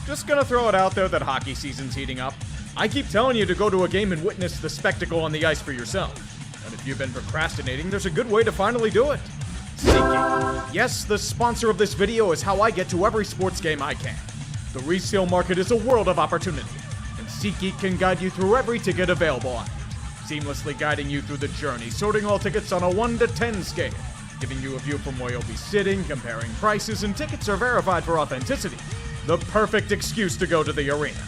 Just gonna throw it out there that hockey season's heating up. I keep telling you to go to a game and witness the spectacle on the ice for yourself. And if you've been procrastinating, there's a good way to finally do it. SeatGeek. Yes, the sponsor of this video is how I get to every sports game I can. The resale market is a world of opportunity, and SeatGeek can guide you through every ticket available on it, seamlessly guiding you through the journey, sorting all tickets on a 1 to 10 scale, giving you a view from where you'll be sitting, comparing prices, and tickets are verified for authenticity. The perfect excuse to go to the arena.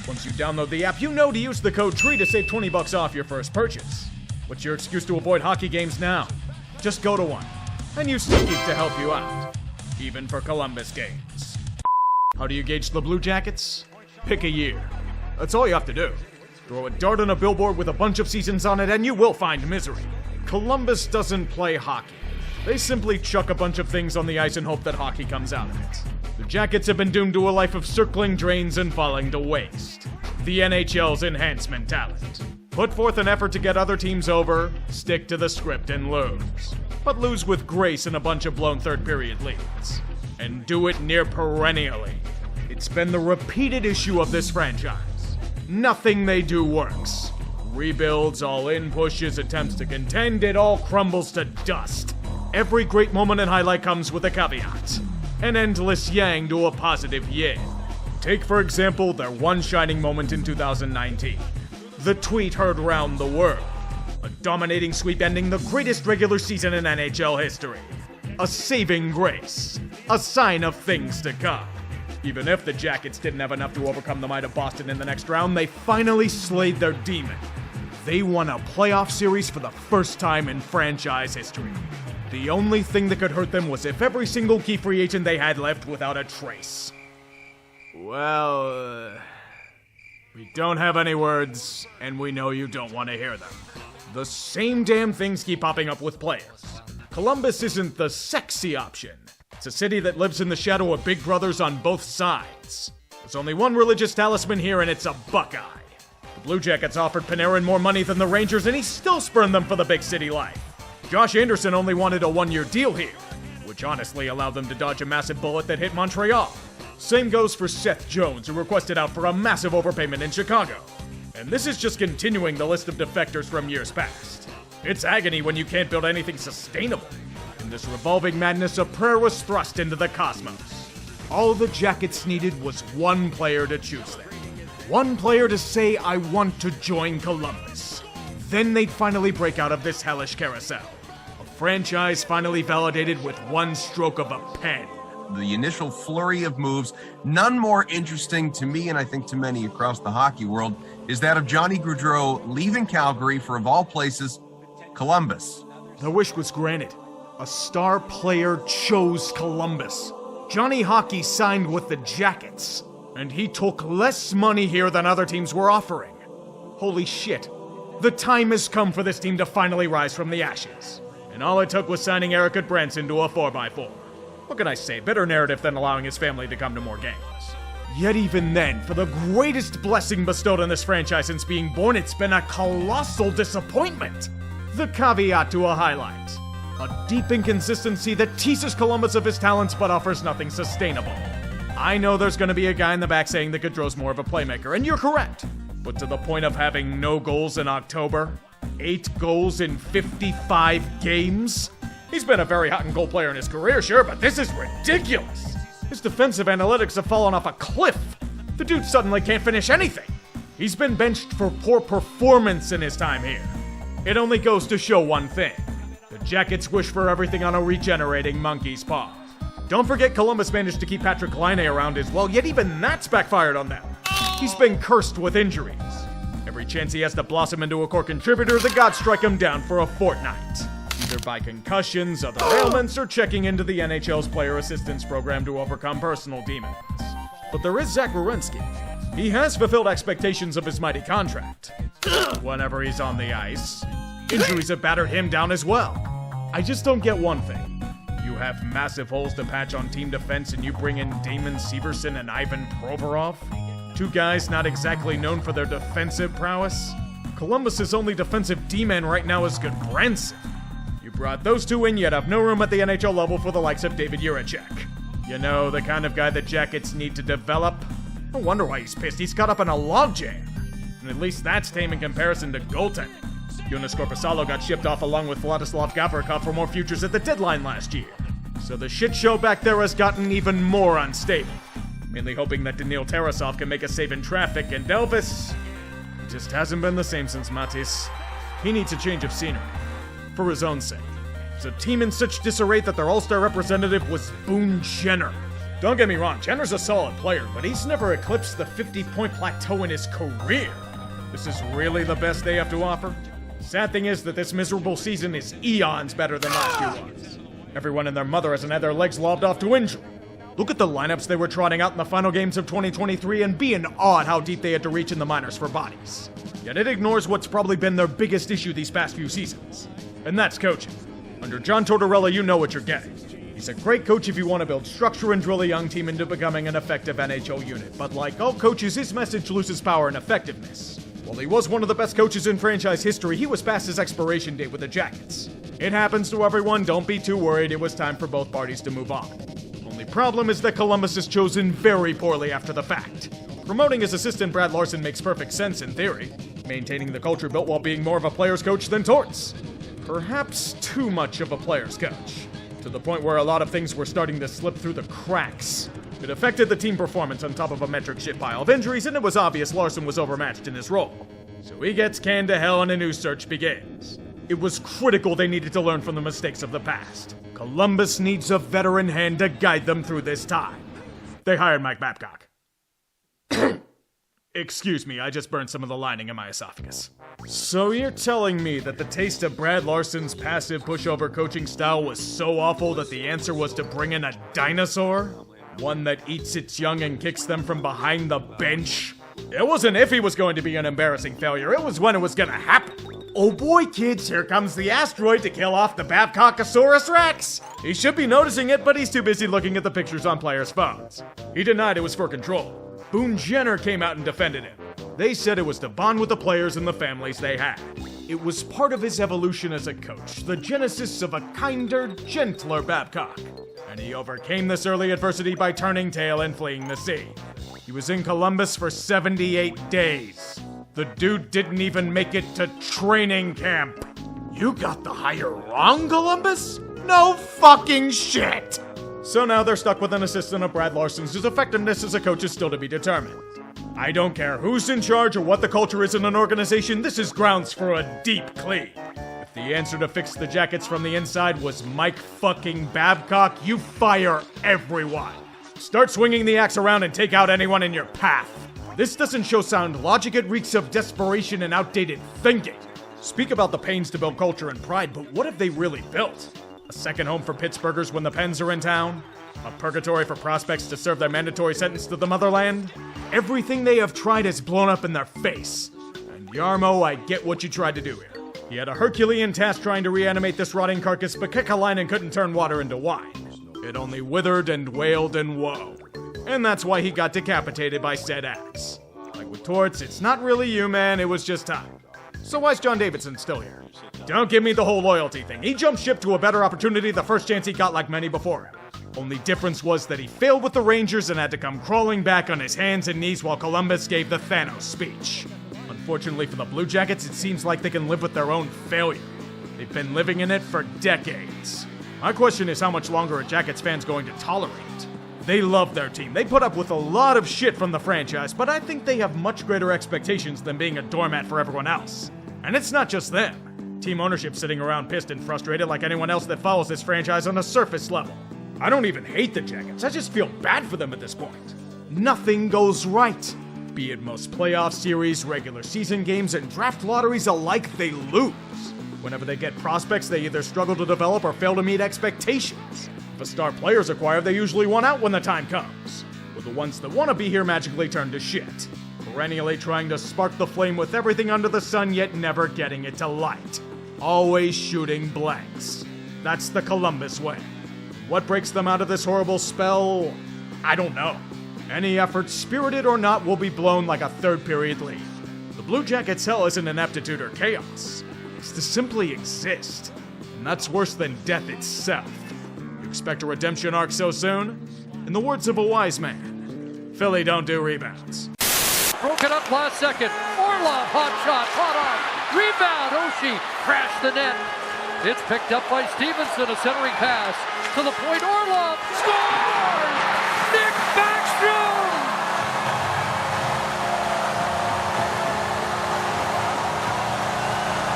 Once you download the app, you know to use the code TREE to save $20 off your first purchase. What's your excuse to avoid hockey games now? Just go to one, and use SeatGeek to help you out, even for Columbus games. How do you gauge the Blue Jackets? Pick a year. That's all you have to do. Throw a dart on a billboard with a bunch of seasons on it and you will find misery. Columbus doesn't play hockey. They simply chuck a bunch of things on the ice and hope that hockey comes out of it. The Jackets have been doomed to a life of circling drains and falling to waste. The NHL's enhancement talent. Put forth an effort to get other teams over, stick to the script and lose. But lose with grace in a bunch of blown third period leads. And do it near perennially. It's been the repeated issue of this franchise. Nothing they do works. Rebuilds, all-in pushes, attempts to contend, it all crumbles to dust. Every great moment and highlight comes with a caveat. An endless yang to a positive yin. Take, for example, their one shining moment in 2019. The tweet heard round the world. A dominating sweep ending the greatest regular season in NHL history. A saving grace. A sign of things to come. Even if the Jackets didn't have enough to overcome the might of Boston in the next round, they finally slayed their demon. They won a playoff series for the first time in franchise history. The only thing that could hurt them was if every single key free agent they had left without a trace. Well, we don't have any words, and we know you don't want to hear them. The same damn things keep popping up with players. Columbus isn't the sexy option. It's a city that lives in the shadow of big brothers on both sides. There's only one religious talisman here, and it's a Buckeye. The Blue Jackets offered Panarin more money than the Rangers, and he still spurned them for the big city life. Josh Anderson only wanted a one-year deal here, which honestly allowed them to dodge a massive bullet that hit Montreal. Same goes for Seth Jones, who requested out for a massive overpayment in Chicago. And this is just continuing the list of defectors from years past. It's agony when you can't build anything sustainable. In this revolving madness, a prayer was thrust into the cosmos. All the Jackets needed was one player to choose them. One player to say, I want to join Columbus. Then they'd finally break out of this hellish carousel. A franchise finally validated with one stroke of a pen. The initial flurry of moves, none more interesting to me and I think to many across the hockey world, is that of Johnny Gaudreau leaving Calgary for, of all places, Columbus. The wish was granted. A star player chose Columbus. Johnny Hockey signed with the Jackets, and he took less money here than other teams were offering. Holy shit. The time has come for this team to finally rise from the ashes. And all it took was signing Eric Branson to a 4x4. What can I say? Better narrative than allowing his family to come to more games. Yet even then, for the greatest blessing bestowed on this franchise since being born, it's been a colossal disappointment. The caveat to a highlight. A deep inconsistency that teases Columbus of his talents but offers nothing sustainable. I know there's going to be a guy in the back saying that Gaudreau's more of a playmaker, and you're correct. But to the point of having no goals in October? 8 goals in 55 games? He's been a very hot and cold player in his career, sure, but this is ridiculous. His defensive analytics have fallen off a cliff. The dude suddenly can't finish anything. He's been benched for poor performance in his time here. It only goes to show one thing. The Jackets wish for everything on a regenerating monkey's paw. Don't forget Columbus managed to keep Patrick Laine around as well, yet even that's backfired on them. He's been cursed with injuries. Every chance he has to blossom into a core contributor, the gods strike him down for a fortnight. Either by concussions, other ailments, or checking into the NHL's player assistance program to overcome personal demons. But there is Zach Werenski. He has fulfilled expectations of his mighty contract. Whenever he's on the ice, injuries have battered him down as well. I just don't get one thing. You have massive holes to patch on team defense and you bring in Damon Severson and Ivan Provorov? 2 guys not exactly known for their defensive prowess? Columbus's only defensive D-man right now is Goodbranson. You brought those 2 in, yet have no room at the NHL level for the likes of David Jiricek. You know, the kind of guy the Jackets need to develop? No wonder why he's pissed. He's caught up in a logjam. And at least that's tame in comparison to goaltending. Jonas Korpisalo got shipped off along with Vladislav Gavrikov for more futures at the deadline last year. So the shit show back there has gotten even more unstable. Mainly hoping that Daniil Tarasov can make a save in traffic, and Elvis just hasn't been the same since Matis. He needs a change of scenery. For his own sake. It's a team in such disarray that their all-star representative was Boone Jenner. Don't get me wrong, Jenner's a solid player, but he's never eclipsed the 50-point plateau in his career. This is really the best they have to offer? Sad thing is that this miserable season is eons better than last year was. Everyone and their mother hasn't had their legs lobbed off to injury. Look at the lineups they were trotting out in the final games of 2023 and be in awe at how deep they had to reach in the minors for bodies. Yet it ignores what's probably been their biggest issue these past few seasons. And that's coaching. Under John Tortorella, you know what you're getting. He's a great coach if you want to build structure and drill a young team into becoming an effective NHL unit. But like all coaches, his message loses power and effectiveness. While he was one of the best coaches in franchise history, he was past his expiration date with the Jackets. It happens to everyone, don't be too worried, it was time for both parties to move on. Only problem is that Columbus is chosen very poorly after the fact. Promoting his assistant Brad Larson makes perfect sense in theory, maintaining the culture built while being more of a player's coach than Torts. Perhaps too much of a player's coach, to the point where a lot of things were starting to slip through the cracks. It affected the team performance on top of a metric shit pile of injuries, and it was obvious Larson was overmatched in his role. So he gets canned to hell and a new search begins. It was critical they needed to learn from the mistakes of the past. Columbus needs a veteran hand to guide them through this time. They hired Mike Babcock. Excuse me, I just burned some of the lining in my esophagus. So you're telling me that the taste of Brad Larson's passive pushover coaching style was so awful that the answer was to bring in a dinosaur? One that eats its young and kicks them from behind the bench? It wasn't if he was going to be an embarrassing failure, it was when it was gonna happen. Oh boy, kids, here comes the asteroid to kill off the Babcockosaurus Rex! He should be noticing it, but he's too busy looking at the pictures on players' phones. He denied it was for control. Boone Jenner came out and defended him. They said it was to bond with the players and the families they had. It was part of his evolution as a coach, the genesis of a kinder, gentler Babcock. And he overcame this early adversity by turning tail and fleeing the sea. He was in Columbus for 78 days. The dude didn't even make it to training camp. You got the hire wrong, Columbus? No fucking shit! So now they're stuck with an assistant of Brad Larson's whose effectiveness as a coach is still to be determined. I don't care who's in charge or what the culture is in an organization, this is grounds for a deep clean. If the answer to fix the Jackets from the inside was Mike fucking Babcock, you fire everyone. Start swinging the axe around and take out anyone in your path. This doesn't show sound logic, it reeks of desperation and outdated thinking. Speak about the pains to build culture and pride, but what have they really built? A second home for Pittsburghers when the Pens are in town? A purgatory for prospects to serve their mandatory sentence to the motherland? Everything they have tried has blown up in their face. And Jarmo, I get what you tried to do here. He had a Herculean task trying to reanimate this rotting carcass, but Kekalainen couldn't turn water into wine. It only withered and wailed in woe. And that's why he got decapitated by said axe. Like with Torts, it's not really you, man, it was just time. So why's John Davidson still here? Don't give me the whole loyalty thing. He jumped ship to a better opportunity the first chance he got like many before him. Only difference was that he failed with the Rangers and had to come crawling back on his hands and knees while Columbus gave the Thanos speech. Unfortunately for the Blue Jackets, it seems like they can live with their own failure. They've been living in it for decades. My question is how much longer are Jackets fans going to tolerate it? They love their team. They put up with a lot of shit from the franchise, but I think they have much greater expectations than being a doormat for everyone else. And it's not just them. Team ownership sitting around pissed and frustrated like anyone else that follows this franchise on a surface level. I don't even hate the Jackets, I just feel bad for them at this point. Nothing goes right. Be it most playoff series, regular season games, and draft lotteries alike, they lose. Whenever they get prospects, they either struggle to develop or fail to meet expectations. If a star player's acquired, they usually want out when the time comes. With the ones that want to be here magically turn to shit. Perennially trying to spark the flame with everything under the sun, yet never getting it to light. Always shooting blanks. That's the Columbus way. What breaks them out of this horrible spell? I don't know. Any effort, spirited or not, will be blown like a third-period lead. The Blue Jackets' hell isn't ineptitude or chaos. It's to simply exist. And that's worse than death itself. You expect a redemption arc so soon? In the words of a wise man, Philly don't do rebounds. Broken up last second. Orlov, hot shot, caught off. Rebound, Oshie crashed the net. It's picked up by Stevenson, a centering pass. To the point, Orlov scores! Nick Backstrom!